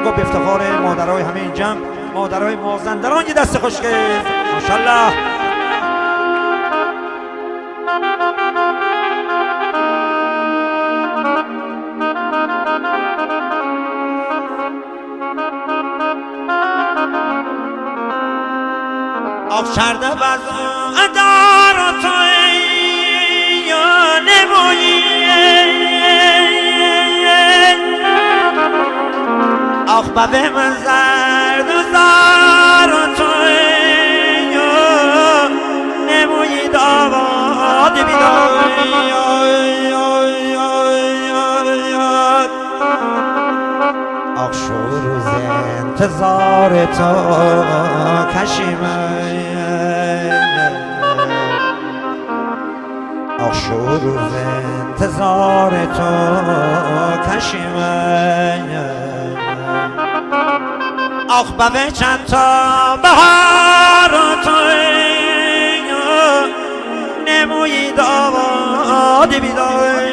گفت افتخار مادرای همه این جمع، مادرای مازندران یه دست خوش گرفت. ماشاءالله. آف کرده بزن دار و توی یا نمویی آخ ببه من زرد و زار و توی یا نمویی داواد بیدای آخ شو روز انتظار تو کشیمه آخ شو روز انتظار تو کشیمه آخ ببه چند تا بهار تو نمویی داواد بیدای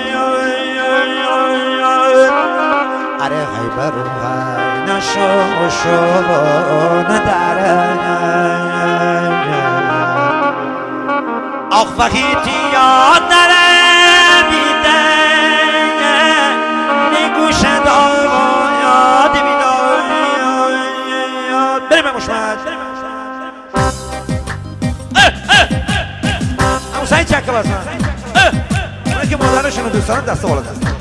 اره غیبر غی نشو نداره آخ وقتی یاد نرمیده نگوش داواد بیداد بریم مشمد همون سعید چکه بزن اونه که مادرشون دوست دارن دست بالا دست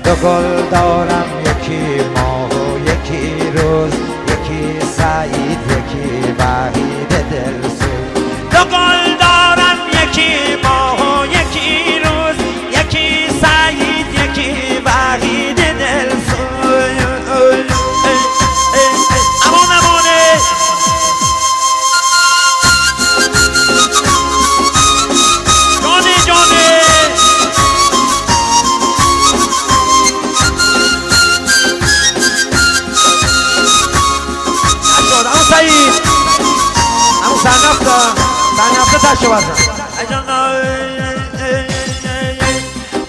دو گل دارم یکی ماه و یکی روز یکی سعید یکی وحید دلسوز دو گل دارم یکی ماه و یکی روز یکی سعید یکی وحید دلسوز امان امانه جانه سعید همون سرنفته تشو بزن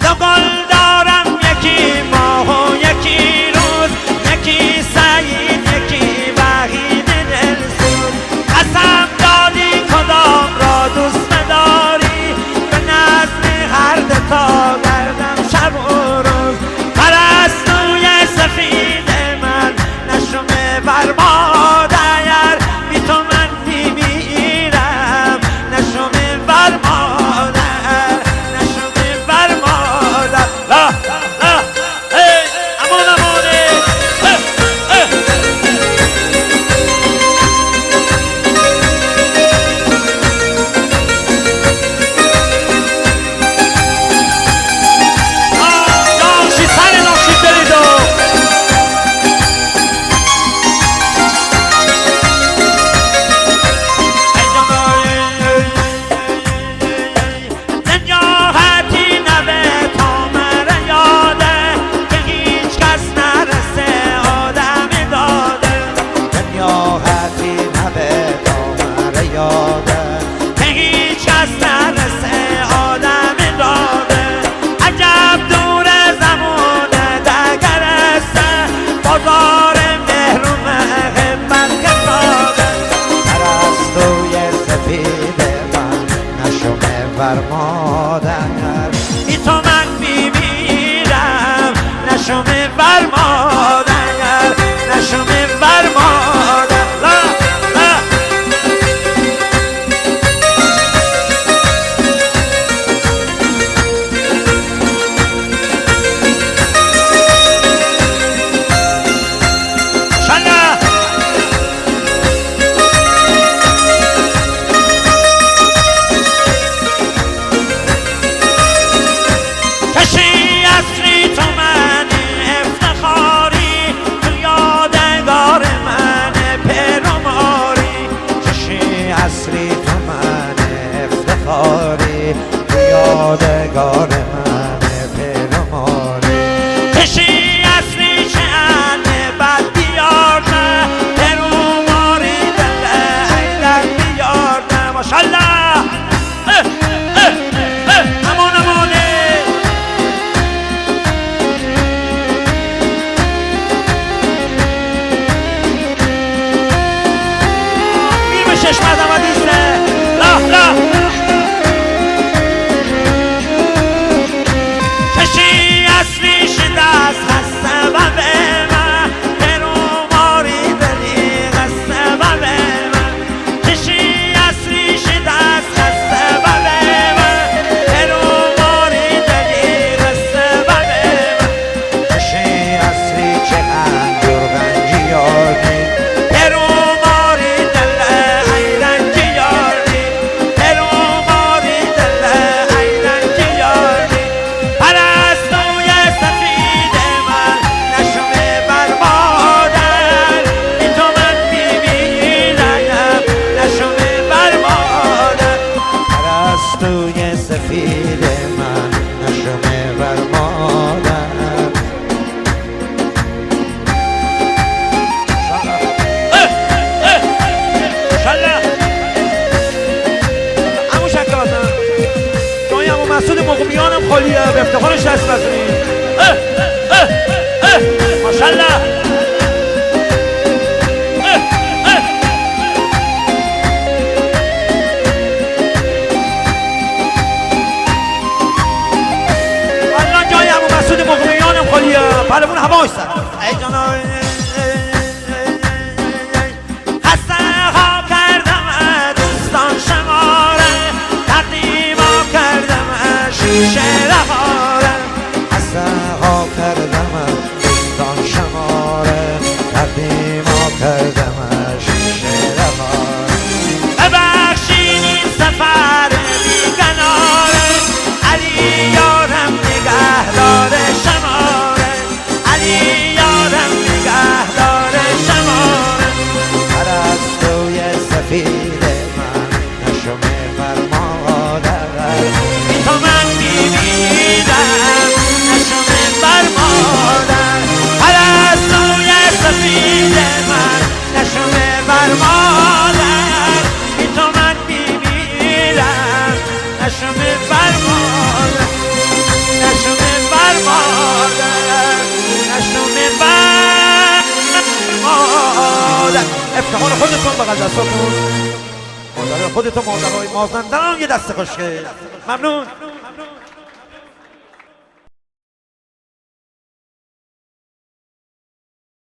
دو گل دارم یکی ماه و یکی روز یکی سعید یکی وحید دلسوز قسم دادی کدام را دوست نداری به نظم هر دوتا گردم شب و روز پرستوی سفید من نشو بر مادر بی تو من میمیرم نشو یادگار منه پیر ماره کشی اصلی چه انه بد بیار نه درو ماری دله ایلن بیار نه ماشالله امان امانه میر به شش مدم دیسته لا لا کشی اصلی شده از خسته و به من درو ماری دلی خسته و به من کشی اصلی شده از خسته و به من درو ماری دلی خسته و به من کشی اصلی چه انجور گنجی یادی درو ماری دله ایرنجی یادی درو ماری دله ایرنجی یادی پرستوی سفید من نشمه بر مادر بی تو من میمیرم نشمه بر مادر پرستوی سفید من نشمه بر مادر ماشالله همون شکلاتم جایی همون مسعود مقومیانم خالیه به افتخارش دست بزنید ماشالله والله جایی همون مسعود مقومیانم خالیه پهلوان هوا ایستد ای جانا خسته ها کردم دوستان شماره تقدیما کردم شیشه رهاره خسته ها کردم دوستان شماره تقدیما کردم شیشه رهاره ببخشید این سفر بیگناره علی یارم نگهدار شماره علی یارم نگهدار شماره پرستوی سفید من نشمه بر مادر بی تو من میمیرم نشمه بر مادر پرستوی سفید من نشمه بر مادر بی تو من میمیرم نشمه بر مادر نشمه بر مادر نشمه بر مادر افتخار خودتون بغل دستاتون مادر خودتون مادرهای مازندران یه دست خوشگل ممنون